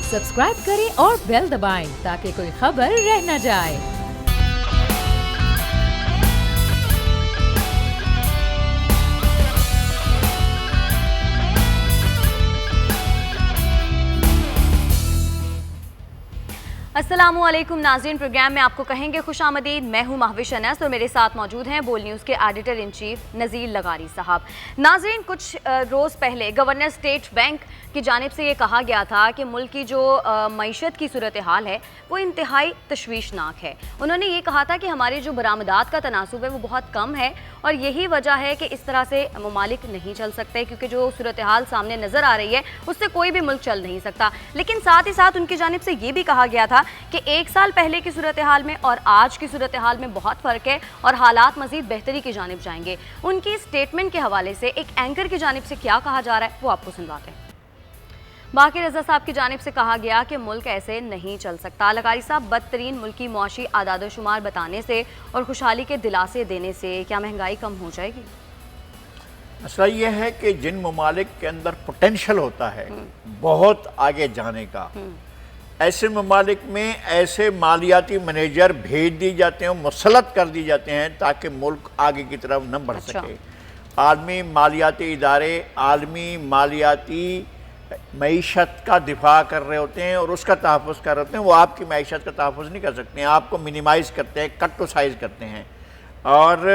Subscribe करें और bell दबाएं ताकि कोई खबर रह न जाए। अस्सलामुअलैकुम नाज़रीन, प्रोग्राम में आपको कहेंगे खुशामदीद। मैं हूं महविश अनस और मेरे साथ मौजूद हैं बोल न्यूज़ के एडिटर इन चीफ नज़ीर लगारी साहब। नाज़रीन, कुछ रोज़ पहले गवर्नर स्टेट बैंक की जानिब से ये कहा गया था कि मुल्क की जो मईशत की सूरत हाल है वो इंतहाई तशवीशनाक है। उन्होंने ये कहा था कि हमारी जो बरामदात का तनासुब है वो बहुत कम है और यही वजह है कि इस तरह से ममालिक नहीं चल सकते, क्योंकि जो सूरत हाल सामने नज़र आ रही है उससे कोई भी मुल्क चल नहीं सकता। लेकिन साथ ही साथ उनकी जानिब से ये भी कहा गया था कि एक साल पहले की सूरत हाल में और आज की सूरत हाल में बहुत फ़र्क है और हालात मज़ीद बेहतरी की जानिब जाएंगे। उनकी स्टेटमेंट के हवाले से एक एंकर की जानिब से क्या कहा जा रहा है वो आपको सुनवाते हैं। बाकी रजा साहब की जानिब से कहा गया कि मुल्क ऐसे नहीं चल सकता। लगारी साहब, बदतरीन मुल्की मुआशी आदाद शुमार बताने से और खुशहाली के दिलासे देने से क्या महंगाई कम हो जाएगी? मसला ये है कि जिन ममालिक के अंदर पोटेंशल होता है बहुत आगे जाने का, ऐसे ममालिक में ऐसे मालियाती मैनेजर भेज दी जाते हैं, मुसलत कर दी जाते हैं ताकि मुल्क आगे की तरफ न बढ़ सके। आलमी मालियाती इदारे आलमी मालियाती मईशत का दिफा कर रहे होते हैं और उसका तहफ़्फ़ुज़ कर रहे होते हैं। वो आपकी मईशत का तहफ़्फ़ुज़ नहीं कर सकते हैं, आपको मिनिमाइज़ करते हैं, कट टू साइज़ करते हैं। और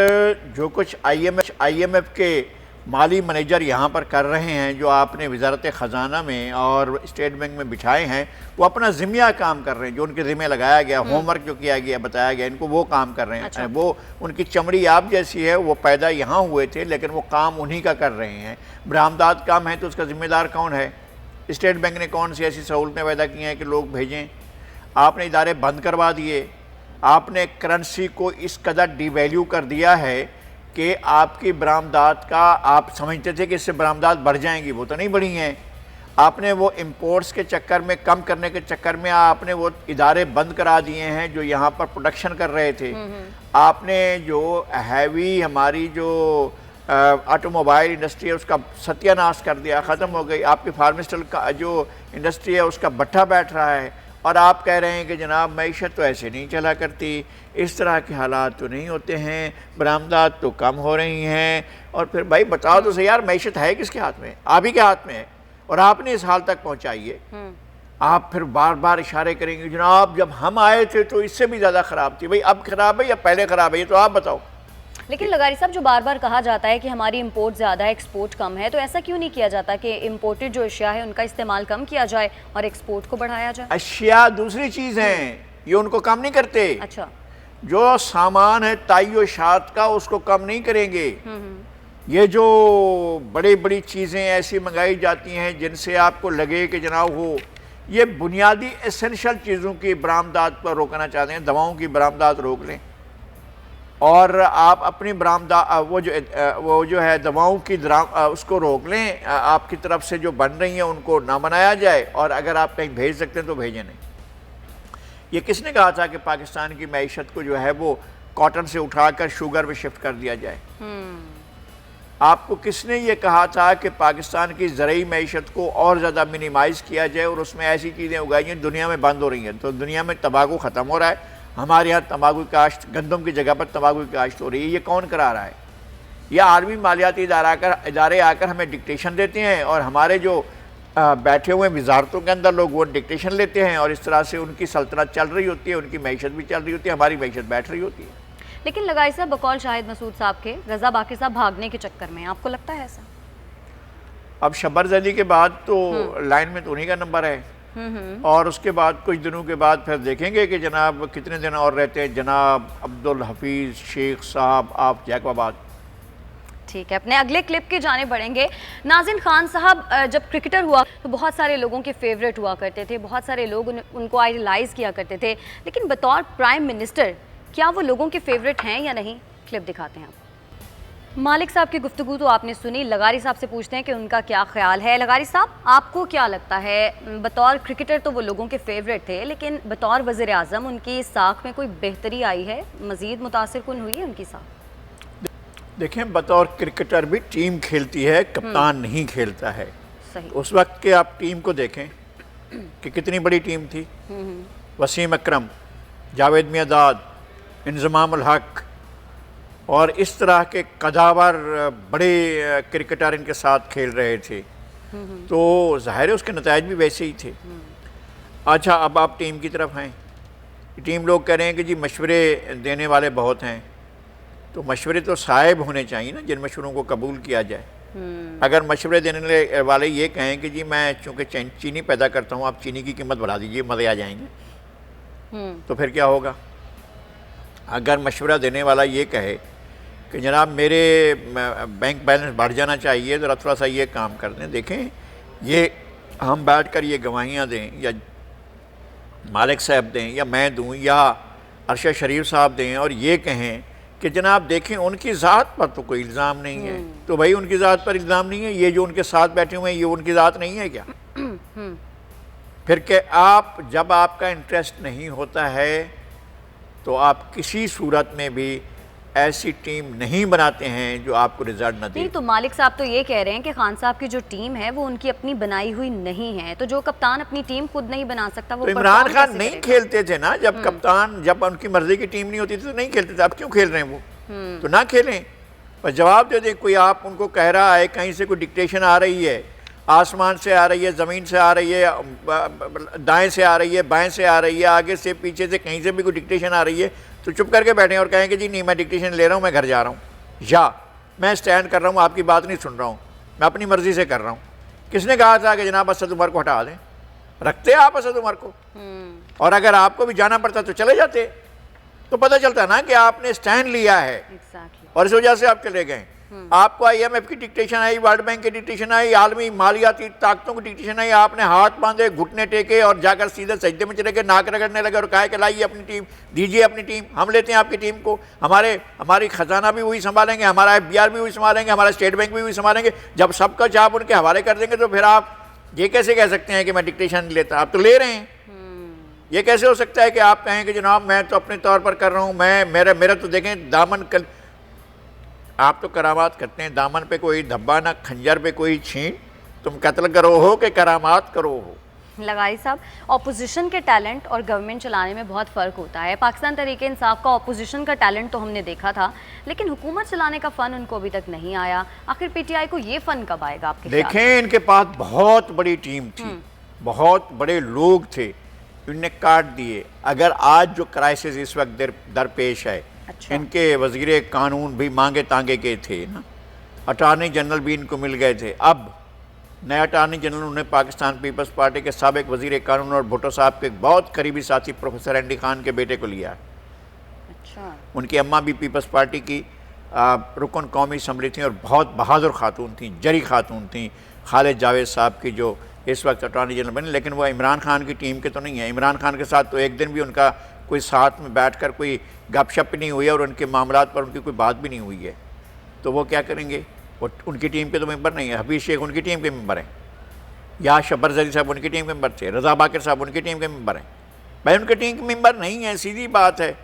जो कुछ IMF के माली मैनेजर यहाँ पर कर रहे हैं, जो आपने वजारत ख़जाना में और स्टेट बैंक में बिठाए हैं, वो अपना ज़िम्मिया काम कर रहे हैं। जो उनके ज़िम्मे लगाया गया, होमवर्क जो किया गया, बताया गया, इनको वो काम कर रहे हैं। अच्छा। वो उनकी चमड़ी आप जैसी है, वो पैदा यहाँ हुए थे लेकिन वो काम उन्हीं का कर रहे हैं। बरामदात काम है तो उसका ज़िम्मेदार कौन है? स्टेट बैंक ने कौन सी ऐसी सहूलतें पैदा की हैं कि लोग भेजें? आपने इदारे बंद करवा दिए, आपने करेंसी को इस कदर डिवैल्यू कर दिया है कि आपकी बरामदात का आप समझते थे कि इससे बरामदात बढ़ जाएंगी, वो तो नहीं बढ़ी हैं। आपने वो इंपोर्ट्स के चक्कर में, कम करने के चक्कर में आपने वो इदारे बंद करा दिए हैं जो यहाँ पर प्रोडक्शन कर रहे थे। आपने जो हैवी हमारी जो ऑटोमोबाइल इंडस्ट्री है उसका सत्यानाश कर दिया, ख़त्म हो गई। आपकी फार्मास्यूटिकल का जो इंडस्ट्री है उसका भट्ठा बैठ रहा है और आप कह रहे हैं कि जनाब मईशत तो ऐसे नहीं चला करती, इस तरह के हालात तो नहीं होते हैं, बरामदात तो कम हो रही हैं। और फिर भाई बताओ तो सही यार, मईशत है किसके हाथ में? आप ही के हाथ में है और आपने इस हाल तक पहुँचाई है। आप फिर बार बार इशारे करेंगे जनाब जब हम आए थे तो इससे भी ज़्यादा ख़राब थी। भाई अब ख़राब है या पहले ख़राब है, ये तो आप बताओ। लेकिन लगारी साहब, जो बार बार कहा जाता है कि हमारी इंपोर्ट ज़्यादा है, एक्सपोर्ट कम है, तो ऐसा क्यों नहीं किया जाता कि इंपोर्टेड जो अशिया है उनका इस्तेमाल कम किया जाए और एक्सपोर्ट को बढ़ाया जाए? अशिया दूसरी चीज़ हैं, ये उनको कम नहीं करते। अच्छा। जो सामान है ताइयो शात का उसको कम नहीं करेंगे। ये जो बड़ी बड़ी चीज़ें ऐसी मंगाई जाती हैं जिनसे आपको लगे कि जनाब हो, ये बुनियादी एसेंशियल चीज़ों की बरामदात पर रोकना चाहते हैं। दवाओं की बरामदात रोक लें और आप अपनी बरामदात वो जो है दवाओं की उसको रोक लें। आपकी तरफ से जो बन रही हैं उनको ना बनाया जाए और अगर आप कहीं भेज सकते हैं तो भेजें नहीं। ये किसने कहा था कि पाकिस्तान की मईशत को जो है वो कॉटन से उठाकर शुगर में शिफ्ट कर दिया जाए? आपको किसने ये कहा था कि पाकिस्तान की ज़रई मईशत को और ज़्यादा मिनिमाइज़ किया जाए और उसमें ऐसी चीज़ें उगाई हैं दुनिया में बंद हो रही हैं? तो दुनिया में तंबाकू ख़त्म हो रहा है, हमारे यहाँ तंबाकू की काश्त, गंदम की जगह पर तंबाकू की काश्त हो रही है। ये कौन करा रहा है? या आलमी मालियाती इदारे आकर हमें डिक्टेशन देते हैं और हमारे जो बैठे हुए वजारतों के अंदर लोग वो डिक्टेशन लेते हैं और इस तरह से उनकी सल्तनत चल रही होती है, उनकी मईशत भी चल रही होती है, हमारी मईशत बैठ रही होती है। लेकिन लगाई साहब, बकौल शाहिद मसूद साहब के रजा बाकी साहब भागने के चक्कर में, आपको लगता है ऐसा? अब शब्बर ज़ैदी के बाद तो लाइन में तो उन्हीं का नंबर है और उसके बाद कुछ दिनों के बाद फिर देखेंगे कि जनाब कितने दिन और रहते हैं जनाब अब्दुल हफीज़ शेख साहब आप जैकबाबाद। ठीक है, अपने अगले क्लिप की जाने बढ़ेंगे। नाज़िन खान साहब जब क्रिकेटर हुआ तो बहुत सारे लोगों के फेवरेट हुआ करते थे, बहुत सारे लोग उनको आइडलाइज़ किया करते थे, लेकिन बतौर प्राइम मिनिस्टर क्या वो लोगों के फेवरेट हैं या नहीं? क्लिप दिखाते हैं आप। मालिक साहब की गुफ्तगू तो आपने सुनी, लगारी साहब से पूछते हैं कि उनका क्या ख्याल है। लगारी साहब, आपको क्या लगता है, बतौर क्रिकेटर तो वो लोगों के फेवरेट थे, लेकिन बतौर वज़ीर आज़म उनकी साख में कोई बेहतरी आई है, मज़ीद मुतासिर कुन हुई है उनकी साख? देखें, बतौर क्रिकेटर भी टीम खेलती है, कप्तान नहीं खेलता है। सही। उस वक्त के आप टीम को देखें, कि कितनी बड़ी टीम थी। वसीम अकरम, जावेद मियांदाद, इंजमामुल हक और इस तरह के कदावर बड़े क्रिकेटर इनके साथ खेल रहे थे, तो ज़ाहिर है उसके नतायज भी वैसे ही थे। अच्छा, अब आप टीम की तरफ हैं। टीम लोग कह रहे हैं कि जी मशवरे देने वाले बहुत हैं, तो मशवरे तो साहिब होने चाहिए ना जिन मशवरों को कबूल किया जाए। अगर मशवरे देने वाले ये कहें कि जी मैं चूँकि चीनी पैदा करता हूँ, आप चीनी की कीमत बढ़ा दीजिए, मज़े आ जाएंगे, तो फिर क्या होगा। अगर मशवरा देने वाला ये कहे कि जनाब मेरे बैंक बैलेंस बढ़ जाना चाहिए, ज़रा थोड़ा सा ये काम कर दें, देखें ये हम बैठ कर ये गवाहियाँ दें या मालिक साहब दें या मैं दूं या अरशद शरीफ साहब दें और ये कहें कि जनाब देखें उनकी ज़ात पर तो कोई इल्ज़ाम नहीं है, तो भाई उनकी ज़ात पर इल्ज़ाम नहीं है, ये जो उनके साथ बैठे हुए हैं ये उनकी ज़ात नहीं है क्या? फिर के आप जब आपका इंटरेस्ट नहीं होता है तो आप किसी सूरत में भी ऐसी टीम नहीं बनाते हैं जो आपको रिजल्ट न दे। नहीं, तो मालिक साहब तो ये कह रहे हैं कि खान साहब की जो टीम है वो उनकी अपनी बनाई हुई नहीं है, तो जो कप्तान अपनी टीम खुद नहीं बना सकता वो तो इमरान खान नहीं खेलते थे ना जब कप्तान, जब उनकी मर्जी की टीम नहीं होती थी तो नहीं खेलते थे। अब क्यों खेल रहे हैं वो? तो ना खेलें, पर जवाब दे दें। कोई आप उनको कह रहा है कहीं से कोई डिक्टेशन आ रही है, आसमान से आ रही है, ज़मीन से आ रही है, दाएं से आ रही है, बाएं से आ रही है, आगे से पीछे से कहीं से भी कोई डिक्टेशन आ रही है, तो चुप करके बैठें और कहें कि जी नहीं मैं डिक्टेशन ले रहा हूँ, मैं घर जा रहा हूँ, या मैं स्टैंड कर रहा हूँ, आपकी बात नहीं सुन रहा हूँ, मैं अपनी मर्ज़ी से कर रहा हूँ। किसने कहा था कि जनाब असद उमर को हटा दें? रखते आप असद उमर को, और अगर आपको भी जाना पड़ता तो चले जाते, तो पता चलता ना कि आपने स्टैंड लिया है और इस वजह से आप चले गए। आपको IMF की डिक्टेशन आई, वर्ल्ड बैंक की डिक्टेशन आई, आलमी मालियाती ताकतों की डिक्टेशन आई, आपने हाथ बांधे, घुटने टेके और जाकर सीधे सजदे में चले गए, नाक रगड़ने लगे और कहा कि लाइए अपनी टीम, दीजिए अपनी टीम, हम लेते हैं आपकी टीम को, हमारी खजाना भी वही संभालेंगे, हमारा FBR भी वही संभालेंगे, हमारा स्टेट बैंक भी वही संभालेंगे। जब सब कुछ आप उनके हवाले कर देंगे तो फिर आप ये कैसे कह सकते हैं कि मैं डिक्टेशन नहीं लेता? आप तो ले रहे हैं। ये कैसे हो सकता है कि आप कहें कि जनाब मैं तो अपने तौर पर कर रहा हूँ, मेरा तो देखें दामन कल, आप तो करामात करते हैं, दामन पे कोई धब्बा ना खंजर पे कोई छीन, तुम कत्ल करो हो कि करामात करो हो। लगाई साहब, ऑपोजिशन के टैलेंट और गवर्नमेंट चलाने में बहुत फ़र्क होता है। पाकिस्तान तहरीक इंसाफ का ऑपोजिशन का टैलेंट तो हमने देखा था, लेकिन हुकूमत चलाने का फ़न उनको अभी तक नहीं आया। आखिर PTI को ये फ़न कब आएगा आपके? देखें इनके पास बहुत बड़ी टीम थी, बहुत बड़े लोग थे, इनने काट दिए। अगर आज जो क्राइसिस इस वक्त दरपेश है, अच्छा। इनके वज़ीर कानून भी मांगे तांगे के थे ना, अटार्नी जनरल भी इनको मिल गए थे। अब नया अटार्नी जनरल उन्हें पाकिस्तान पीपल्स पार्टी के साबिक वज़ीर कानून और भुट्टो साहब के बहुत करीबी साथी प्रोफेसर एंडी खान के बेटे को लिया। अच्छा। उनकी अम्मा भी पीपल्स पार्टी की रुकन कौमी असम्बली थी और बहुत बहादुर खातून थी, जरी खातून थी। खालिद जावेद साहब की जो इस वक्त अटार्नी जनरल बने, लेकिन वो इमरान खान की टीम के तो नहीं है। इमरान खान के साथ तो एक दिन भी उनका कोई साथ में बैठकर कोई गपशप नहीं हुई है और उनके मामलात पर उनकी कोई बात भी नहीं हुई है। तो वो क्या करेंगे? वो उनकी टीम के तो मेंबर नहीं है। हफीज़ शेख उनकी टीम के मेंबर हैं, या शब्बर जरी साहब उनकी टीम के मेंबर थे, रज़ा बाकर साहब उनकी टीम के मेंबर हैं। भाई उनकी टीम के मेंबर नहीं है, सीधी बात है।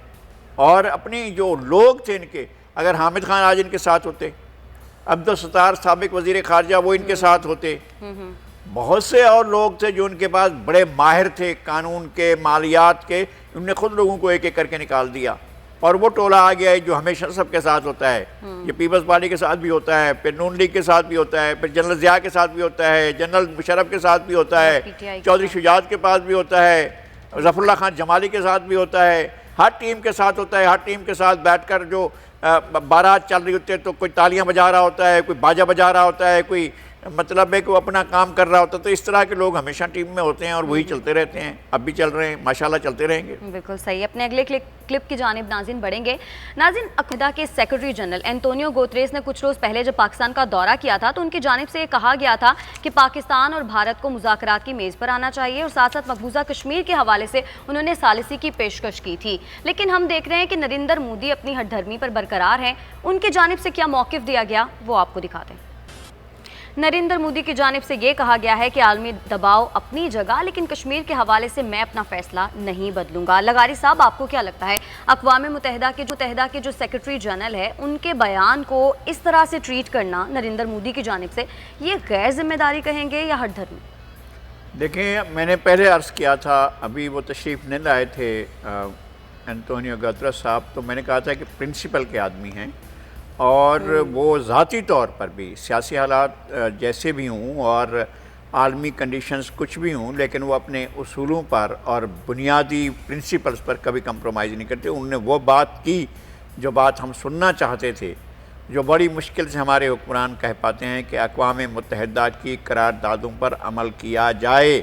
और अपनी जो लोग थे इनके, अगर हामिद खान आज इनके साथ होते, अब्दुल सत्तार साबिक वज़ीर ख़ारजा वो इनके साथ होते, बहुत से और लोग थे जो उनके पास बड़े माहिर थे कानून के, मालियात के, उनने खुद लोगों को एक एक करके निकाल दिया। और वो टोला आ गया है जो हमेशा सबके साथ होता है। ये पीपल्स पार्टी के साथ भी होता है, फिर नून लीग के साथ भी होता है, फिर जनरल ज़िया के साथ भी होता है, जनरल मुशर्रफ के साथ भी होता है, चौधरी शुजात के पास भी होता है, ज़फ़रुल्लाह खान जमाली के साथ भी होता है। हर टीम के साथ होता है। हर टीम के साथ बैठकर जो बारात चल रही होती है तो कोई तालियां बजा रहा होता है, कोई बाजा बजा रहा होता है, कोई मतलब है कि वो अपना काम कर रहा होता है। तो इस तरह के लोग हमेशा टीम में होते हैं और वही चलते रहते हैं। अब भी चल रहे हैं, माशाल्लाह चलते रहेंगे। बिल्कुल सही। अपने अगले क्लिप की जानिब नाज़रीन बढ़ेंगे। नाज़रीन, अक़दा के सेक्रेटरी जनरल एंटोनियो गुतेरेस ने कुछ रोज़ पहले जब पाकिस्तान का दौरा किया था तो उनकी जानिब से ये कहा गया था कि पाकिस्तान और भारत को मुज़ाकरात की मेज़ पर आना चाहिए और साथ साथ मकबूजा कश्मीर के हवाले से उन्होंने सालिसी की पेशकश की थी। लेकिन हम देख रहे हैं कि नरेंद्र मोदी अपनी हठधर्मी पर बरकरार हैं। उनकी जानिब से क्या मौक़िफ़ दिया गया वो आपको दिखाते हैं। नरेंद्र मोदी की जानिब से ये कहा गया है कि आलमी दबाव अपनी जगह, लेकिन कश्मीर के हवाले से मैं अपना फैसला नहीं बदलूंगा। लगारी साहब, आपको क्या लगता है अक़वाम मुत्तहिदा के जो सेक्रेटरी जनरल है उनके बयान को इस तरह से ट्रीट करना नरेंद्र मोदी की जानिब से, ये गैर जिम्मेदारी कहेंगे या हठधर्मी? देखें, मैंने पहले अर्ज़ किया था, अभी वो तशरीफ़ नहीं लाए थे एंटोनियो गुतरस साहब, तो मैंने कहा था कि प्रिंसिपल के आदमी हैं और वो ज़ाती तौर पर भी सियासी हालात जैसे भी हों और आलमी कंडीशंस कुछ भी हों, लेकिन वो अपने उसूलों पर और बुनियादी प्रिंसिपल्स पर कभी कंप्रोमाइज़ नहीं करते। उन्होंने वो बात की जो बात हम सुनना चाहते थे, जो बड़ी मुश्किल से हमारे हुक्मरान कह पाते हैं कि अक़वाम मुत्तहिदा की करारदादों पर अमल किया जाए।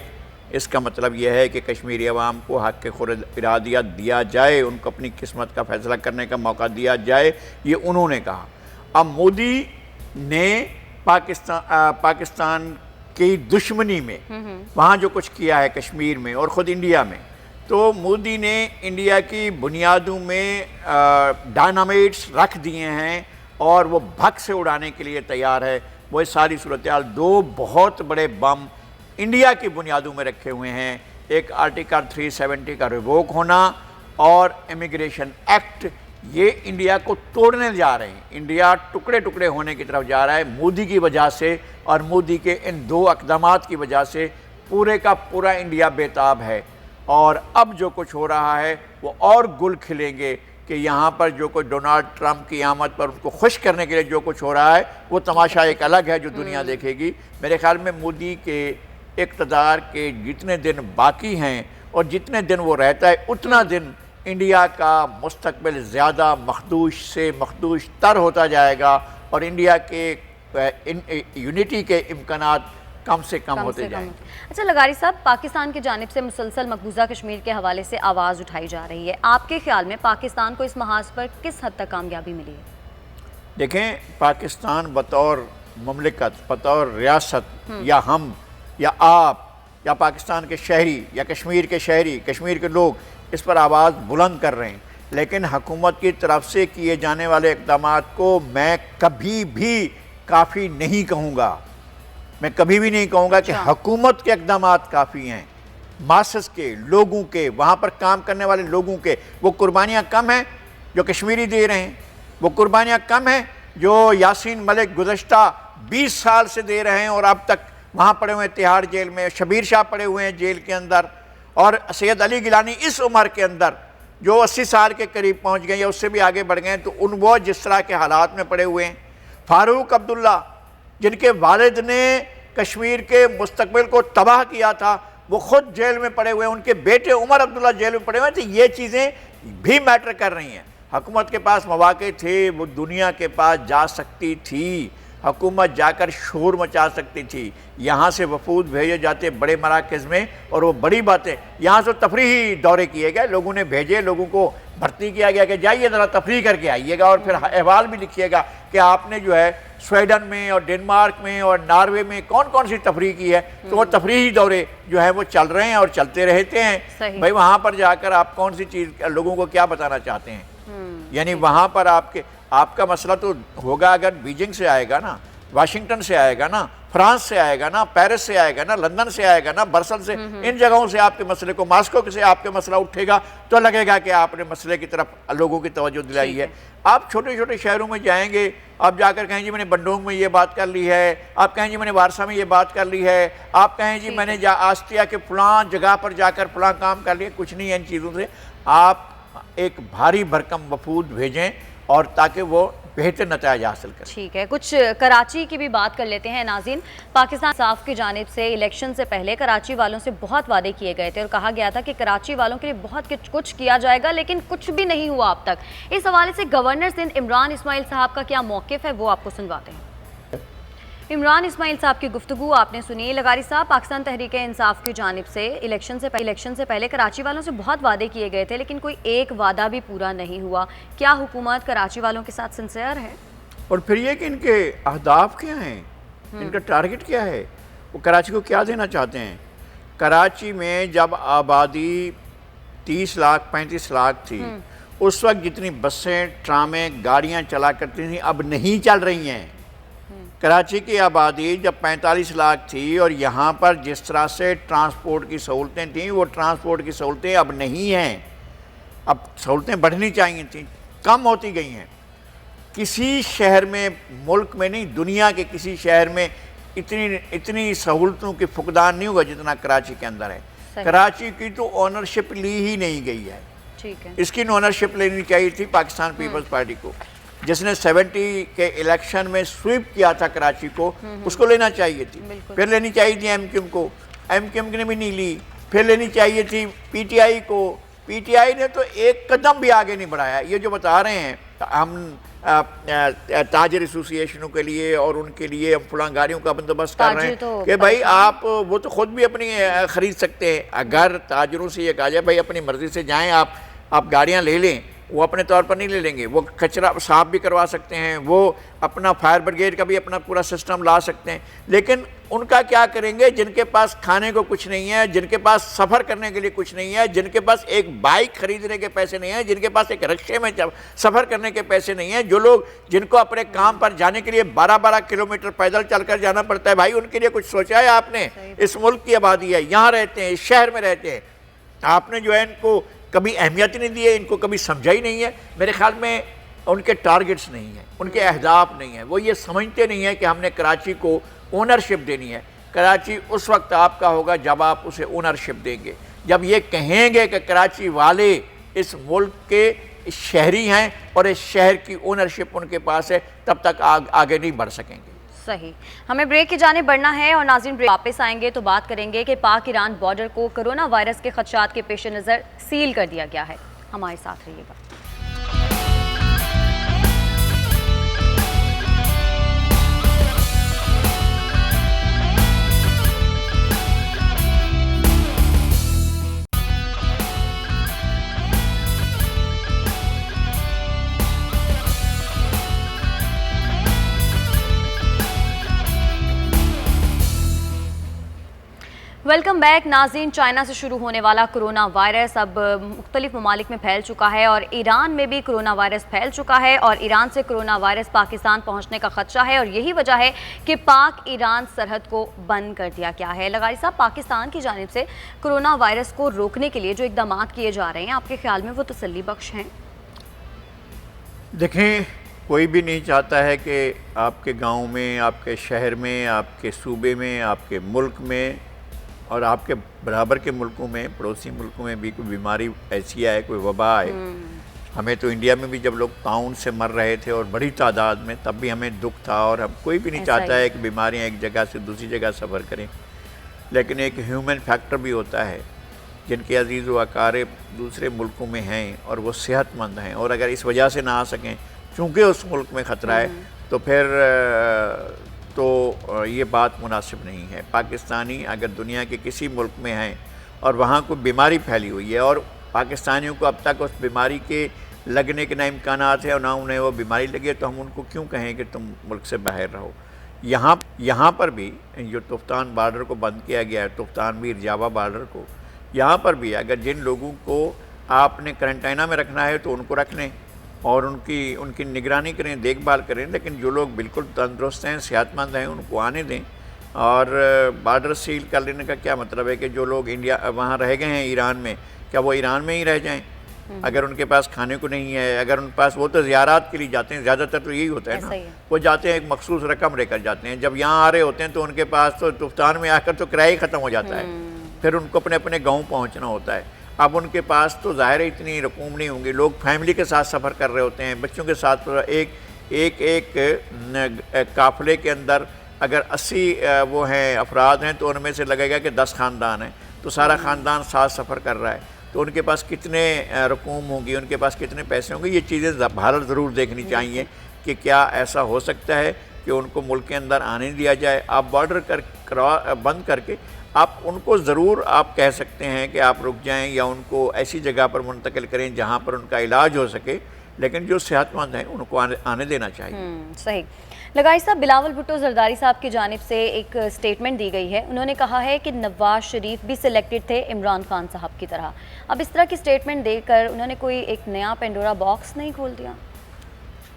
इसका मतलब यह है कि कश्मीरी अवाम को हक़ खुद इरादियत दिया जाए, उनको अपनी किस्मत का फ़ैसला करने का मौका दिया जाए, ये उन्होंने कहा। अब मोदी ने पाकिस्तान की दुश्मनी में वहाँ जो कुछ किया है कश्मीर में और ख़ुद इंडिया में, तो मोदी ने इंडिया की बुनियादों में डायनामाइट्स रख दिए हैं और वो भग से उड़ाने के लिए तैयार है। वो सारी सूरत हाल, 2 बहुत बड़े बम इंडिया की बुनियादों में रखे हुए हैं। एक आर्टिकल 370 का रिवोक होना और इमिग्रेशन एक्ट, ये इंडिया को तोड़ने जा रहे हैं। इंडिया टुकड़े टुकड़े होने की तरफ जा रहा है मोदी की वजह से, और मोदी के इन 2 अक़दामात की वजह से पूरे का पूरा इंडिया बेताब है। और अब जो कुछ हो रहा है वो और गुल खिलेंगे कि यहाँ पर जो कोई डोनाल्ड ट्रंप की आमद पर उनको खुश करने के लिए जो कुछ हो रहा है वो तमाशा एक अलग है जो दुनिया देखेगी। मेरे ख्याल में मोदी के इक़्तिदार के जितने दिन बाकी हैं और जितने दिन वो रहता है, उतना दिन इंडिया का मुस्तकबिल ज़्यादा मखदूश से मखदूश तर होता जाएगा और इंडिया के यूनिटी के इम्कानात कम से कम होते जाएंगे। अच्छा लगारी साहब, पाकिस्तान की जानिब से मुसलसल मकबूजा कश्मीर के हवाले से आवाज़ उठाई जा रही है। आपके ख्याल में पाकिस्तान को इस महाज पर किस हद तक कामयाबी मिली है? देखें, पाकिस्तान बतौर मुमलिकत, बतौर रियासत, या हम या आप या पाकिस्तान के शहरी या कश्मीर के शहरी, कश्मीर के लोग इस पर आवाज़ बुलंद कर रहे हैं, लेकिन हुकूमत की तरफ से किए जाने वाले इक़दामात को मैं कभी भी काफ़ी नहीं कहूँगा। मैं कभी भी नहीं कहूँगा कि हुकूमत के इक़दामात काफ़ी हैं। मासस के लोगों के, वहाँ पर काम करने वाले लोगों के वो कुर्बानियाँ कम हैं जो कश्मीरी दे रहे हैं, वो कुर्बानियाँ कम हैं जो यासीन मलिक गुज़श्ता 20 साल से दे रहे हैं और अब तक वहाँ पड़े हुए हैं तिहाड़ जेल में। शबीर शाह पड़े हुए हैं जेल के अंदर, और सैयद अली गिलानी इस उम्र के अंदर जो 80 साल के करीब पहुँच गए या उससे भी आगे बढ़ गए, तो वो जिस तरह के हालात में पड़े हुए हैं। फारूक अब्दुल्ला, जिनके वालिद ने कश्मीर के मुस्तकबिल को तबाह किया था, वो खुद जेल में पड़े हुए हैं। उनके बेटे उमर अब्दुल्ला जेल में पड़े हुए हैं। तो ये चीज़ें भी मैटर कर रही हैं। हुकूमत के पास मौके थे, वो दुनिया के पास जा सकती थी, हुकूमत जाकर शोर मचा सकती थी। यहाँ से वफूद भेजे जाते बड़े मराकज़ में, और वो बड़ी बातें यहाँ से तफरीही दौरे किए गए, लोगों ने भेजे, लोगों को भर्ती किया गया कि जाइए ज़रा तफरीह करके आइएगा, और फिर अहवाल भी लिखिएगा कि आपने जो है स्वीडन में और डेनमार्क में और नॉर्वे में कौन कौन सी तफरीह की है। तो वो तफरीही दौरे जो है वो चल रहे हैं और चलते रहते हैं। भाई वहाँ पर जाकर आप कौन सी चीज़ लोगों को क्या बताना चाहते हैं? यानी वहाँ पर आपका मसला तो होगा अगर बीजिंग से आएगा ना, वाशिंगटन से आएगा ना, फ्रांस से आएगा ना, पेरिस से आएगा ना, लंदन से आएगा ना, बर्सल से, इन जगहों से आपके मसले को, मास्को से आपके मसला उठेगा तो लगेगा कि आपने मसले की तरफ लोगों की तवज्जो दिलाई है। आप छोटे छोटे शहरों में जाएंगे, आप जाकर कहें जी मैंने बंडोंग में ये बात कर ली है, आप कहें जी मैंने वारसा में ये बात कर ली है, आप कहें जी मैंने आस्तिया के फलां जगह पर जाकर फलां काम कर लिया। कुछ नहीं है इन चीज़ों से। आप एक भारी भरकम वफूद भेजें और ताकि वो बेहतर नतीजा हासिल करें। ठीक है, कुछ कराची की भी बात कर लेते हैं नाज़रीन। पाकिस्तान साफ की जानिब से इलेक्शन से पहले कराची वालों से बहुत वादे किए गए थे और कहा गया था कि कराची वालों के लिए बहुत कुछ किया जाएगा, लेकिन कुछ भी नहीं हुआ अब तक। इस हवाले से गवर्नर सिंध इमरान इस्माइल साहब का क्या मौक़िफ़ है वो आपको सुनवाते हैं। इमरान इस्माइल साहब की गुफ्तगू आपने सुनी। लगारी साहब, पाकिस्तान तहरीक इंसाफ की जानिब से इलेक्शन से पहले कराची वालों से बहुत वादे किए गए थे, लेकिन कोई एक वादा भी पूरा नहीं हुआ। क्या हुकूमत कराची वालों के साथ सिंसियर है? और फिर ये कि इनके अहदाफ क्या हैं, इनका टारगेट क्या है, वो कराची को क्या देना चाहते हैं। कराची में जब आबादी 30 लाख 35 लाख थी, उस वक्त जितनी बसें, ट्रामें, गाड़ियाँ चला करती थी अब नहीं चल रही हैं। कराची की आबादी जब 45 लाख थी और यहाँ पर जिस तरह से ट्रांसपोर्ट की सहूलतें थीं, वो ट्रांसपोर्ट की सहूलतें अब नहीं हैं। अब सहूलतें बढ़नी चाहिए थी, कम होती गई हैं। किसी शहर में, मुल्क में नहीं दुनिया के किसी शहर में इतनी इतनी सहूलतों की फुकदान नहीं हुआ जितना कराची के अंदर है। सही। कराची की तो ऑनरशिप ली ही नहीं गई है। ठीक है। इसकी ऑनरशिप लेनी चाहिए थी पाकिस्तान पीपल्स पार्टी को, जिसने 70 के इलेक्शन में स्वीप किया था कराची को, उसको लेना चाहिए थी। बिल्कुल। फिर लेनी चाहिए थी एमक्यूएम को, एमक्यूएम ने भी नहीं ली। फिर लेनी चाहिए थी पीटीआई को, पीटीआई ने तो एक कदम भी आगे नहीं बढ़ाया। ये जो बता रहे हैं हम ताजर एसोसिएशनों के लिए और उनके लिए हम फलां गाड़ियों का बंदोबस्त कर रहे हैं कि भाई आप वो तो खुद भी अपनी ख़रीद सकते हैं। अगर ताजरों से ये कहा जाए भाई अपनी मर्ज़ी से जाएं, आप गाड़ियां ले लें, वो अपने तौर पर नहीं ले लेंगे। वो कचरा साफ भी करवा सकते हैं, वो अपना फायर ब्रिगेड का भी अपना पूरा सिस्टम ला सकते हैं। लेकिन उनका क्या करेंगे जिनके पास खाने को कुछ नहीं है, जिनके पास सफ़र करने के लिए कुछ नहीं है, जिनके पास एक बाइक खरीदने के पैसे नहीं हैं, जिनके पास एक रिक्शे में सफ़र करने के पैसे नहीं हैं, जो लोग जिनको अपने काम पर जाने के लिए 12-12 किलोमीटर पैदल चलकर जाना पड़ता है, भाई उनके लिए कुछ सोचा है आपने? इस मुल्क की आबादी है, यहाँ रहते हैं, इस शहर में रहते हैं, आपने जो है इनको कभी अहमियत ही नहीं दी है, इनको कभी समझा ही नहीं है। मेरे ख्याल में उनके टारगेट्स नहीं हैं, उनके अहदाफ नहीं हैं। वो ये समझते नहीं है कि हमने कराची को ओनरशिप देनी है। कराची उस वक्त आपका होगा जब आप उसे ओनरशिप देंगे, जब ये कहेंगे कि कराची वाले इस मुल्क के शहरी हैं और इस शहर की ओनरशिप उनके पास है, तब तक आगे नहीं बढ़ सकेंगे। सही। हमें ब्रेक की जाने बढ़ना है और नाज़रीन ब्रेक वापस आएंगे तो बात करेंगे कि पाक ईरान बॉर्डर को कोरोना वायरस के खदशात के पेश नज़र सील कर दिया गया है। हमारे साथ रहिएगा। वेलकम बैक नाज़रीन। चाइना से शुरू होने वाला कोरोना वायरस अब मुख्तलिफ ममालिक में फैल चुका है और ईरान में भी कोरोना वायरस फैल चुका है और ईरान से कोरोना वायरस पाकिस्तान पहुंचने का खदशा है और यही वजह है कि पाक ईरान सरहद को बंद कर दिया गया है। लगारी साहब, पाकिस्तान की जानिब से कोरोना वायरस को रोकने के लिए जो इकदाम किए जा रहे हैं, आपके ख्याल में वो तसल्ली बख्श हैं? देखें, कोई भी नहीं चाहता है कि आपके गाँव में, आपके शहर में, आपके सूबे में, आपके मुल्क में और आपके बराबर के मुल्कों में, पड़ोसी मुल्कों में भी कोई बीमारी ऐसी आए, कोई वबा आए। हमें तो इंडिया में भी जब लोग ताउन से मर रहे थे और बड़ी तादाद में, तब भी हमें दुख था और हम कोई भी नहीं चाहता है कि बीमारियां एक जगह से दूसरी जगह सफ़र करें। लेकिन एक ह्यूमन फैक्टर भी होता है, जिनके अजीज़ व अकारिब दूसरे मुल्कों में हैं और वो सेहतमंद हैं और अगर इस वजह से ना आ सकें चूँकि उस मुल्क में ख़तरा है, तो फिर तो ये बात मुनासिब नहीं है। पाकिस्तानी अगर दुनिया के किसी मुल्क में हैं और वहाँ कोई बीमारी फैली हुई है और पाकिस्तानियों को अब तक उस बीमारी के लगने के ना इम्कानात है और ना उन्हें वो बीमारी लगी है, तो हम उनको क्यों कहें कि तुम मुल्क से बाहर रहो। यहाँ पर भी जो तुफ्तान बॉर्डर को बंद किया गया है, तुफ्तान मीर जावा बॉर्डर को, यहाँ पर भी अगर जिन लोगों को आपने क्वारंटाइना में रखना है तो उनको रख लें और उनकी निगरानी करें, देखभाल करें। लेकिन जो लोग बिल्कुल तंदुरुस्त हैं, सेहतमंद हैं, उनको आने दें। और बॉर्डर सील कर लेने का क्या मतलब है कि जो लोग इंडिया वहाँ रह गए हैं ईरान में, क्या वो ईरान में ही रह जाएं? अगर उनके पास खाने को नहीं है, अगर उनके पास, वो तो ज़ियारात के लिए जाते हैं, ज़्यादातर तो यही होता है ना, वो जाते हैं एक मखसूस रकम लेकर जाते हैं। जब यहाँ आ रहे होते हैं तो उनके पास तो तुफ्तान में आकर तो किराया ही ख़त्म हो जाता है, फिर उनको अपने अपने गाँव पहुँचना होता है। अब उनके पास तो ज़ाहिर इतनी रकूम नहीं होंगी, लोग फैमिली के साथ सफ़र कर रहे होते हैं, बच्चों के साथ। एक काफ़िले के अंदर अगर 80 वो हैं अफराद हैं तो उनमें से लगेगा कि 10 ख़ानदान हैं, तो सारा ख़ानदान साथ सफ़र कर रहा है, तो उनके पास कितने रकूम होंगी, उनके पास कितने पैसे होंगे। ये चीज़ें भारत ज़रूर देखनी चाहिए कि क्या ऐसा हो सकता है कि उनको मुल्क के अंदर आने दिया जाए। आप बॉर्डर बंद करके आप उनको ज़रूर आप कह सकते हैं कि आप रुक जाएं या उनको ऐसी जगह पर मुंतकिल करें जहां पर उनका इलाज हो सके, लेकिन जो सेहतमंद हैं उनको आने देना चाहिए। सही। लगाई साहब, बिलावल भुट्टो जरदारी साहब की जानिब से एक स्टेटमेंट दी गई है। उन्होंने कहा है कि नवाज शरीफ भी सिलेक्टेड थे इमरान खान साहब की तरह। अब इस तरह की स्टेटमेंट देकर उन्होंने कोई एक नया पेंडोरा बॉक्स नहीं खोल दिया?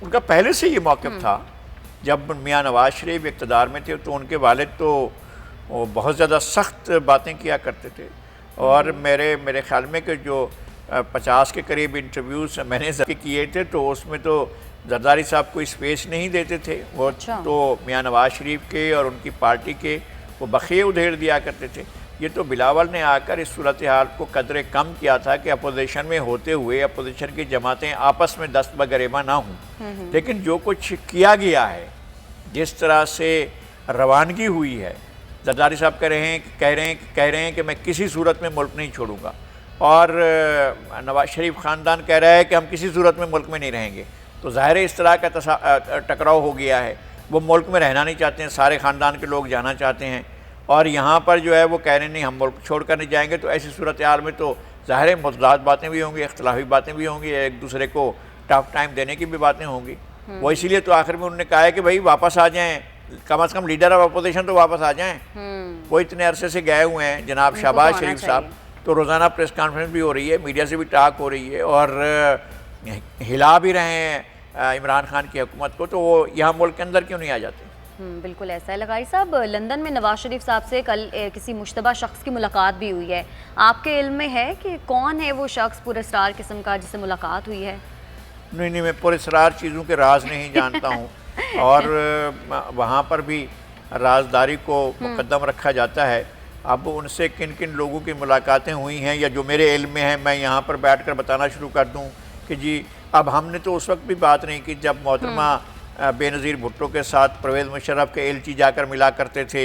उनका पहले से ये मौक़िफ़ था। जब मियाँ नवाज शरीफ इक़्तिदार में थे तो उनके वालिद तो वो बहुत ज़्यादा सख्त बातें किया करते थे और मेरे ख्याल में कि जो 50 के करीब इंटरव्यूज़ मैंने किए थे तो उसमें तो जरदारी साहब को स्पेस नहीं देते थे, वो अच्छा। तो मियाँ नवाज शरीफ के और उनकी पार्टी के वो बखिए उधेड़ दिया करते थे। ये तो बिलावल ने आकर इस सूरत हाल को कदरे कम किया था कि अपोजिशन में होते हुए अपोजिशन की जमातें आपस में दस्त बगरेबा ना हों। लेकिन जो कुछ किया गया है, जिस तरह से रवानगी हुई है, जरदारी साहब कह रहे हैं कि मैं किसी सूरत में मुल्क नहीं छोड़ूंगा, और नवाज शरीफ ख़ानदान कह रहा है कि हम किसी सूरत में मुल्क में नहीं रहेंगे। तो ज़ाहिर है इस तरह का टकराव हो गया है। वो मुल्क में रहना नहीं चाहते हैं, सारे ख़ानदान के लोग जाना चाहते हैं, और यहाँ पर जो है वो कह रहे हैं नहीं हम मुल्क छोड़ कर नहीं जाएंगे। तो ऐसी सूरत हाल में तो ज़ाहिर है मुतज़ाद बातें भी होंगी, इख्तलाफी बातें भी होंगी, एक दूसरे को टफ टाइम देने की भी बातें होंगी। वो इसीलिए तो आखिर में उन्होंने कहा है कि भाई वापस आ जाएँ, कम अज़ कम लीडर ऑफ अपोजिशन तो वापस आ जाएँ। वो इतने अरसे से गए हुए हैं जनाब शहबाज शरीफ साहब, तो रोज़ाना प्रेस कॉन्फ्रेंस भी हो रही है, मीडिया से भी टाक हो रही है, और हिला भी रहे हैं इमरान खान की हुकूमत को। तो वो यहाँ मुल्क के अंदर क्यों नहीं आ जाते? बिल्कुल ऐसा है। लगाई साहब, लंदन में नवाज शरीफ साहब से कल किसी मुश्तबा शख्स की मुलाकात भी हुई है, आपके इल्म में है कि कौन है वो शख्स पुरस्कार किस्म का जिससे मुलाकात हुई है? नहीं, मैं पुरस्कार चीज़ों के राज नहीं जानता हूँ, और वहाँ पर भी राजदारी को मुकद्दम रखा जाता है। अब उनसे किन किन लोगों की मुलाकातें हुई हैं या जो मेरे इल्म में है, मैं यहाँ पर बैठकर बताना शुरू कर दूँ कि जी अब हमने तो उस वक्त भी बात नहीं की जब मोहतरमा बेनज़ीर भुट्टो के साथ परवेज़ मुशर्रफ के एलची जाकर मिला करते थे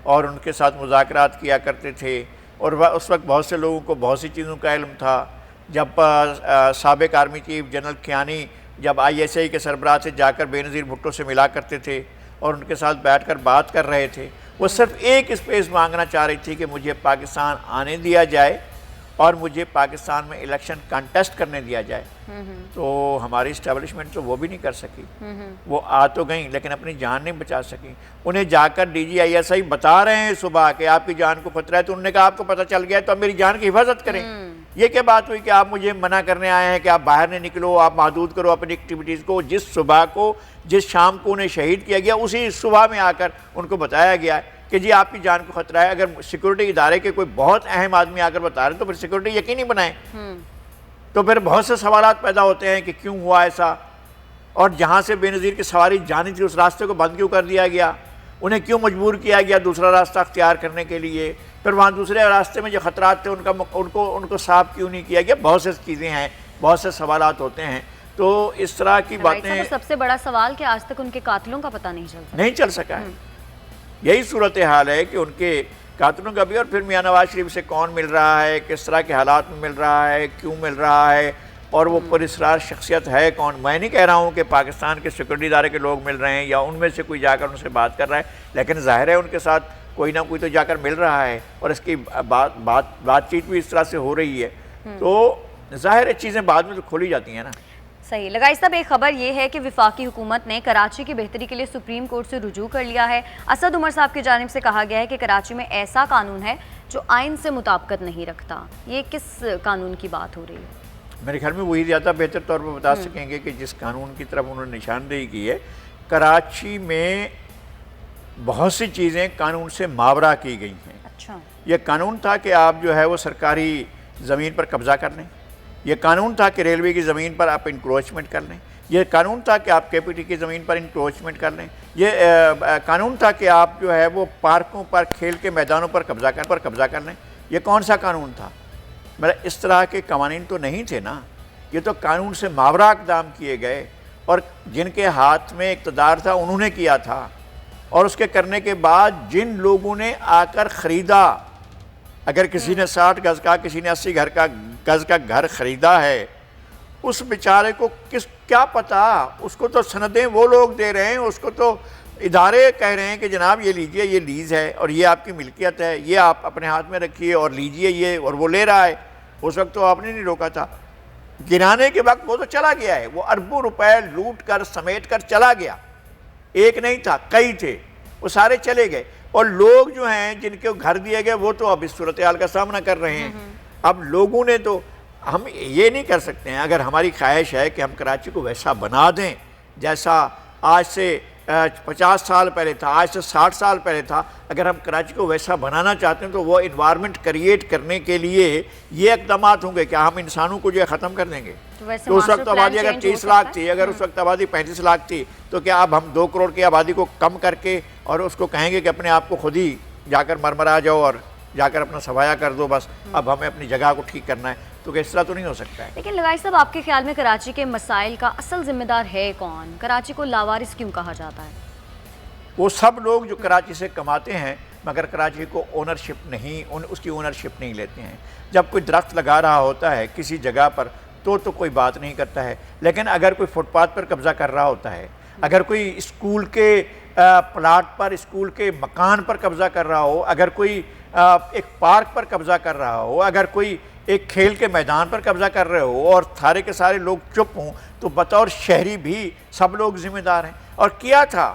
और उनके साथ मुज़ाकरात किया करते थे, और उस वक्त बहुत से लोगों को बहुत सी चीज़ों का इल्म था। जब साबिक़ आर्मी चीफ जनरल कियानी जब ISI के सरबराह से जाकर बेनज़ीर भुट्टो से मिला करते थे और उनके साथ बैठकर बात कर रहे थे, वो सिर्फ एक स्पेस मांगना चाह रही थी कि मुझे पाकिस्तान आने दिया जाए और मुझे पाकिस्तान में इलेक्शन कंटेस्ट करने दिया जाए। तो हमारी इस्टेब्लिशमेंट तो वो भी नहीं कर सकी, वो आ तो गई लेकिन अपनी जान नहीं बचा सकी। उन्हें जाकर DGISI बता रहे हैं सुबह कि आपकी जान को खतरा है, तो उन्होंने कहा आपको पता चल गया तो अब मेरी जान की हिफाजत करें। ये क्या बात हुई कि आप मुझे मना करने आए हैं कि आप बाहर नहीं निकलो, आप महदूद करो अपनी एक्टिविटीज़ को। जिस सुबह को, जिस शाम को उन्हें शहीद किया गया, उसी सुबह में आकर उनको बताया गया कि जी आपकी जान को खतरा है। अगर सिक्योरिटी इदारे के कोई बहुत अहम आदमी आकर बता रहे हैं तो फिर सिक्योरिटी यकीनी बनाए। तो फिर बहुत से सवालात पैदा होते हैं कि क्यों हुआ ऐसा, और जहाँ से बेनज़ीर की सवारी जानी थी उस रास्ते को बंद क्यों कर दिया गया, उन्हें क्यों मजबूर किया गया दूसरा रास्ता अख्तियार करने के लिए, फिर वहाँ दूसरे रास्ते में जो खतरात थे उनको साफ क्यों नहीं किया गया। बहुत से चीज़ें हैं, बहुत से सवालात होते हैं। तो इस तरह की बातें। सबसे बड़ा सवाल कि आज तक उनके कातिलों का पता नहीं चल सका है। यही सूरत हाल है कि उनके कातिलों का भी, और फिर मियाँ नवाज शरीफ से कौन मिल रहा है, किस तरह के हालात में मिल रहा है, क्यों मिल रहा है, और वो पुरस्कार शख्सियत है कौन। मैं नहीं कह रहा हूँ कि पाकिस्तान के सिक्योरिटी इदारे के लोग मिल रहे हैं या उनमें से कोई जाकर उनसे बात कर रहा है, लेकिन ज़ाहिर है उनके साथ कोई ना कोई तो जाकर मिल रहा है और इसकी बातचीत भी इस तरह से हो रही है। तो ज़ाहिर है चीज़ें बाद में तो खोली जाती हैं ना। सही। लगाई साहब, एक खबर ये है कि वफाकी हुकूमत ने कराची की बेहतरी के लिए सुप्रीम कोर्ट से रुजू कर लिया है। असद उमर साहब की जानिब से कहा गया है कि कराची में ऐसा कानून है जो आइन से मुताबिकत नहीं रखता। ये किस कानून की बात हो रही है? मेरे ख्याल में वही ज़्यादा बेहतर तौर पर बता सकेंगे कि जिस कानून की तरफ उन्होंने निशानदेही की है। कराची में बहुत सी चीज़ें कानून से मावरा की गई हैं। अच्छा। ये कानून था कि आप जो है वो सरकारी ज़मीन पर कब्ज़ा कर लें, ये कानून था कि रेलवे की ज़मीन पर आप इंक्रोचमेंट कर लें, ये कानून था कि आप KPT की ज़मीन पर इंक्रोचमेंट कर लें, ये कानून था कि आप जो है वो पार्कों पर, खेल के मैदानों पर कब्ज़ा कर लें। ये कौन सा कानून था? मेरा इस तरह के कवानीन तो नहीं थे ना। ये तो कानून से मावरा इक़दाम किए गए और जिनके हाथ में इक़्तिदार था उन्होंने किया था, और उसके करने के बाद जिन लोगों ने आकर ख़रीदा, अगर किसी ने 60 गज़ का, किसी ने 80 गज़ का घर ख़रीदा है, उस बेचारे को क्या पता, उसको तो सनदें वो लोग दे रहे हैं, उसको तो इदारे कह रहे हैं कि जनाब ये लीजिए, ये लीज़ है और ये आपकी मिल्कियत है, ये आप अपने हाथ में रखिए और लीजिए ये, और वो ले रहा है। उस वक्त तो आपने नहीं रोका था। गिराने के वक्त वो तो चला गया है, वो अरबों रुपए लूट कर समेट कर चला गया। एक नहीं था, कई थे, वो सारे चले गए। और लोग जो हैं जिनके घर दिए गए वो तो अब इस सूरत हाल का सामना कर रहे हैं। अब लोगों ने तो, हम ये नहीं कर सकते हैं, अगर हमारी ख्वाहिश है कि हम कराची को वैसा बना दें जैसा आज से 50 साल पहले था, आज से 60 साल पहले था, अगर हम कराची को वैसा बनाना चाहते हैं तो वो इन्वायरमेंट क्रिएट करने के लिए ये इकदाम होंगे। क्या हम इंसानों को जो है ख़त्म कर देंगे? तो उस वक्त आबादी अगर 30 लाख थी, अगर उस वक्त आबादी 35 लाख थी, तो क्या अब हम 2 करोड़ की आबादी को कम करके और उसको कहेंगे कि अपने आप को खुद ही जाकर मरमरा जाओ और जाकर अपना सफाया कर दो, बस अब हमें अपनी जगह को ठीक करना है? तो इस तरह तो नहीं हो सकता है। लेकिन लगाई साहब, आपके ख्याल में कराची के मसाइल का असल जिम्मेदार है कौन? कराची को लावारिस क्यों कहा जाता है? वो सब लोग जो कराची से कमाते हैं मगर कराची को ओनरशिप नहीं, उसकी ओनरशिप नहीं लेते हैं। जब कोई दरख्त लगा रहा होता है किसी जगह पर तो कोई बात नहीं करता है, लेकिन अगर कोई फुटपाथ पर कब्ज़ा कर रहा होता है, अगर कोई स्कूल के प्लाट पर, स्कूल के मकान पर कब्ज़ा कर रहा हो, अगर कोई एक पार्क पर कब्ज़ा कर रहा हो, अगर कोई एक खेल के मैदान पर कब्ज़ा कर रहे हो और सारे के सारे लोग चुप हों, तो बतौर शहरी भी सब लोग ज़िम्मेदार हैं। और किया था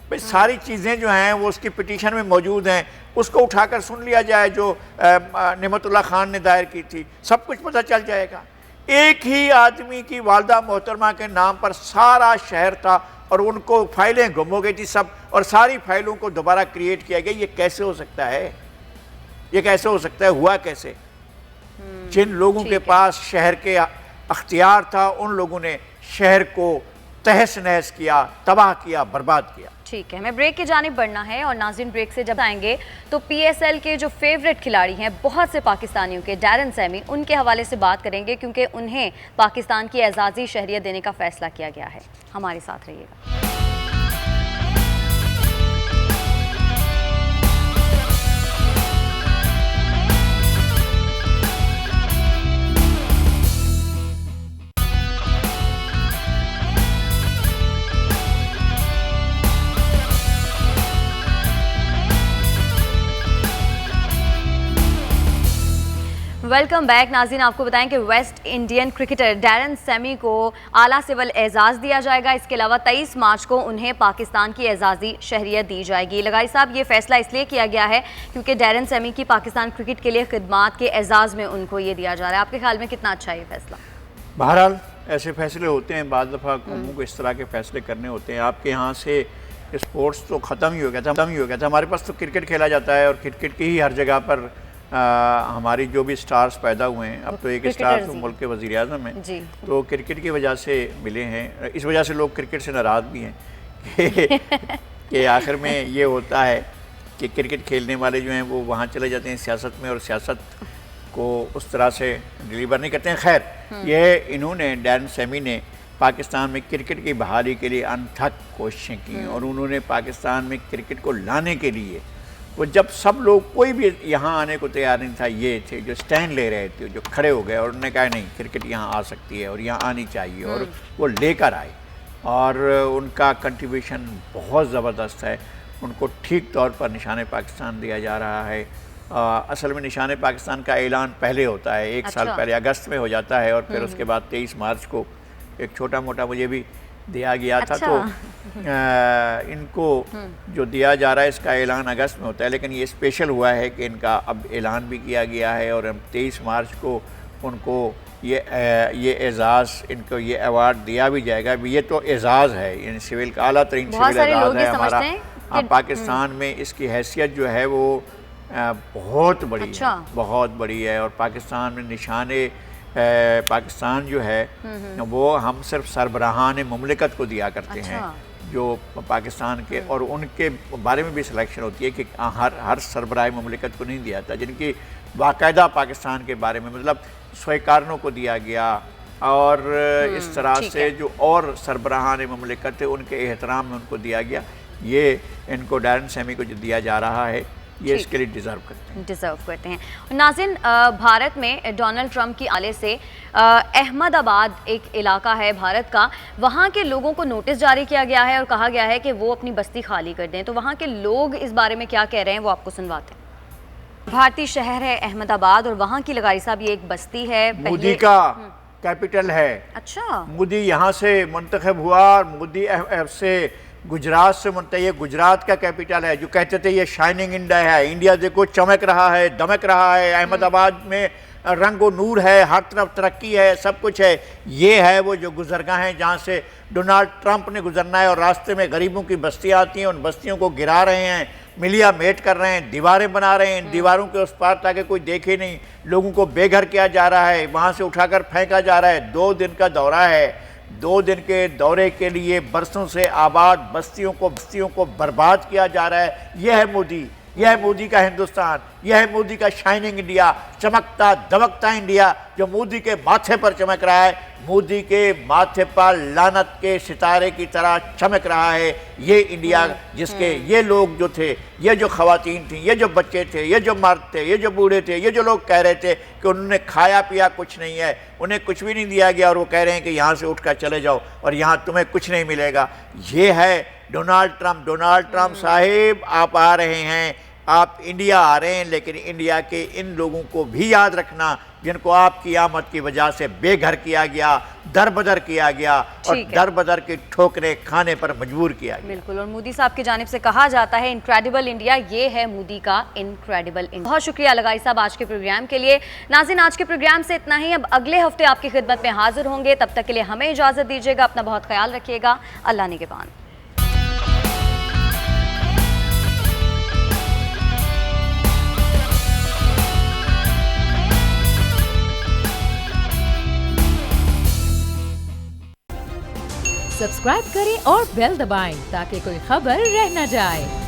भाई, सारी चीज़ें जो हैं वो उसकी पिटीशन में मौजूद हैं, उसको उठाकर सुन लिया जाए जो नेमतुल्लाह खान ने दायर की थी, सब कुछ पता चल जाएगा। एक ही आदमी की वालदा मोहतरमा के नाम पर सारा शहर था और उनको फाइलें गुम हो गई थी सब, और सारी फाइलों को दोबारा क्रिएट किया गया। ये कैसे हो सकता है? ये कैसे हो सकता है? हुआ कैसे? जिन लोगों के पास शहर के अख्तियार था उन लोगों ने शहर को तहस नहस किया, तबाह किया, बर्बाद किया। ठीक है, हमें ब्रेक की जानिब बढ़ना है और नाज़रीन ब्रेक से जब आएंगे तो PSL के जो फेवरेट खिलाड़ी हैं बहुत से पाकिस्तानियों के, डैरन सैमी, उनके हवाले से बात करेंगे क्योंकि उन्हें पाकिस्तान की एजाज़ी शहरियत देने का फैसला किया गया है। हमारे साथ रहिएगा। वेलकम बैक नाज़रीन। आपको बताएं कि West Indian cricketer Darren Sami को आला सिविल एजाज़ दिया जाएगा। इसके अलावा 23 मार्च को उन्हें पाकिस्तान की एजाज़ी शहरियत दी जाएगी। लगाई साहब, ये फैसला इसलिए किया गया है क्योंकि डैरन सैमी की पाकिस्तान क्रिकेट के लिए खिदमात के एजाज़ में उनको ये दिया जा रहा है। आपके ख्याल में कितना अच्छा है ये फैसला? बहरहाल ऐसे फैसले होते हैं, बाद दफ़ा कौमों को इस तरह के फैसले करने होते हैं। आपके यहाँ से स्पोर्ट्स तो ख़त्म ही हो गया था, हमारे पास तो क्रिकेट खेला जाता है और क्रिकेट की ही हर जगह पर हमारी जो भी स्टार्स पैदा हुए हैं, अब तो एक स्टार तो मुल्क के वज़ीर आज़म हैं, तो क्रिकेट की वजह से मिले हैं। इस वजह से लोग क्रिकेट से नाराज़ भी हैं कि आखिर में ये होता है कि क्रिकेट खेलने वाले जो हैं वो वहाँ चले जाते हैं सियासत में और सियासत को उस तरह से डिलीवर नहीं करते हैं। खैर, ये इन्होंने, डैरन सैमी ने पाकिस्तान में क्रिकेट की बहाली के लिए अनथक कोशिशें की और उन्होंने पाकिस्तान में क्रिकेट को लाने के लिए, वो जब सब लोग, कोई भी यहाँ आने को तैयार नहीं था, ये थे जो स्टैंड ले रहे थे, जो खड़े हो गए और उन्होंने कहा नहीं, क्रिकेट यहाँ आ सकती है और यहाँ आनी चाहिए, और वो लेकर आए और उनका कंट्रीब्यूशन बहुत ज़बरदस्त है। उनको ठीक तौर पर निशान पाकिस्तान दिया जा रहा है। असल में निशान पाकिस्तान का ऐलान पहले होता है, एक साल पहले अगस्त में हो जाता है, और फिर उसके बाद 23 मार्च को एक छोटा मोटा मुझे भी दिया गया था। तो इनको जो दिया जा रहा है इसका ऐलान अगस्त में होता है, लेकिन ये स्पेशल हुआ है कि इनका अब ऐलान भी किया गया है और 23 मार्च को उनको ये एजाज़, इनको ये अवार्ड दिया भी जाएगा। ये तो एजाज़ है, यानी सिविल का आला तरीन सिविल एजाज़ है हमारा पाकिस्तान में। इसकी हैसियत जो है वो बहुत बड़ी है, बहुत बड़ी है। और पाकिस्तान में निशाने पाकिस्तान जो है वो हम सिर्फ सरबराहान मुमलिकत को दिया करते हैं जो पाकिस्तान के, और उनके बारे में भी सिलेक्शन होती है कि हर सरबराह मुमलिकत को नहीं दिया था, जिनकी बाकायदा पाकिस्तान के बारे में मतलब स्वीकारनों को दिया गया। और इस तरह से जो और सरबराहान मुमलिकत है उनके एहतराम में उनको दिया गया। ये इनको डैरन सैमी को जो दिया जा रहा है ये इसके लिए डिज़र्व करते हैं। नाज़रीन, भारत में डोनाल्ड ट्रंप की आले से अहमदाबाद एक इलाका है भारत का, वहाँ के लोगों को नोटिस जारी किया गया है और कहा गया है कि वो अपनी बस्ती खाली कर दें। तो वहाँ के लोग इस बारे में क्या कह रहे हैं वो आपको सुनवाते हैं। भारतीय शहर है अहमदाबाद और वहाँ की लगाई साहब ये एक बस्ती है, मोदी का कैपिटल है। अच्छा, मोदी यहाँ से मुंतखब हुआ और मोदी से गुजरात से ये गुजरात का कैपिटल है। जो कहते थे ये शाइनिंग इंडिया है, इंडिया देखो चमक रहा है, दमक रहा है, अहमदाबाद में रंग व नूर है, हर तरफ तरक्की है, सब कुछ है। ये है वो जो गुजरगाह हैं जहाँ से डोनाल्ड ट्रंप ने गुजरना है, और रास्ते में गरीबों की बस्तियाँ आती हैं, उन बस्तियों को गिरा रहे हैं, मिलिया मेट कर रहे हैं, दीवारें बना रहे हैं, इन दीवारों के उस पार ताकि कोई देखे नहीं, लोगों को बेघर किया जा रहा है, वहाँ से उठाकर फेंका जा रहा है। 2 दिन का दौरा है, 2 दिन के दौरे के लिए बरसों से आबाद बस्तियों को बर्बाद किया जा रहा है। यह है मोदी, यह है मोदी का हिंदुस्तान, यह है मोदी का शाइनिंग इंडिया, चमकता दमकता इंडिया जो मोदी के माथे पर चमक रहा है, मोदी के माथे पर लानत के सितारे की तरह चमक रहा है। ये इंडिया जिसके ये लोग जो थे, ये जो खवातीन थी, ये जो बच्चे थे, ये जो मर्द थे, ये जो बूढ़े थे, ये जो लोग कह रहे थे कि उन्होंने खाया पिया कुछ नहीं है, उन्हें कुछ भी नहीं दिया गया, और वो कह रहे हैं कि यहाँ से उठकर चले जाओ और यहाँ तुम्हें कुछ नहीं मिलेगा। ये है डोनाल्ड ट्रंप साहिब, आप आ रहे हैं, आप इंडिया आ रहे हैं, लेकिन इंडिया के इन लोगों को भी याद रखना जिनको आपकी आमद की वजह से बेघर किया गया, दरबदर किया गया और दरबदर की ठोकरें खाने पर मजबूर किया गया। बिल्कुल, और मोदी साहब की जानिब से कहा जाता है इनक्रेडिबल इंडिया, ये है मोदी का इनक्रेडिबल इंडिया। बहुत शुक्रिया लगाई साहब आज के प्रोग्राम के लिए। नाज़रीन, आज के प्रोग्राम से इतना ही। अब अगले हफ्ते आपकी खिदमत में हाजिर होंगे, तब तक के लिए हमें इजाज़त दीजिएगा। अपना बहुत ख्याल रखिएगा। अल्लाह निगहबान। सब्सक्राइब करें और बेल दबाएं ताकि कोई खबर रह न जाए।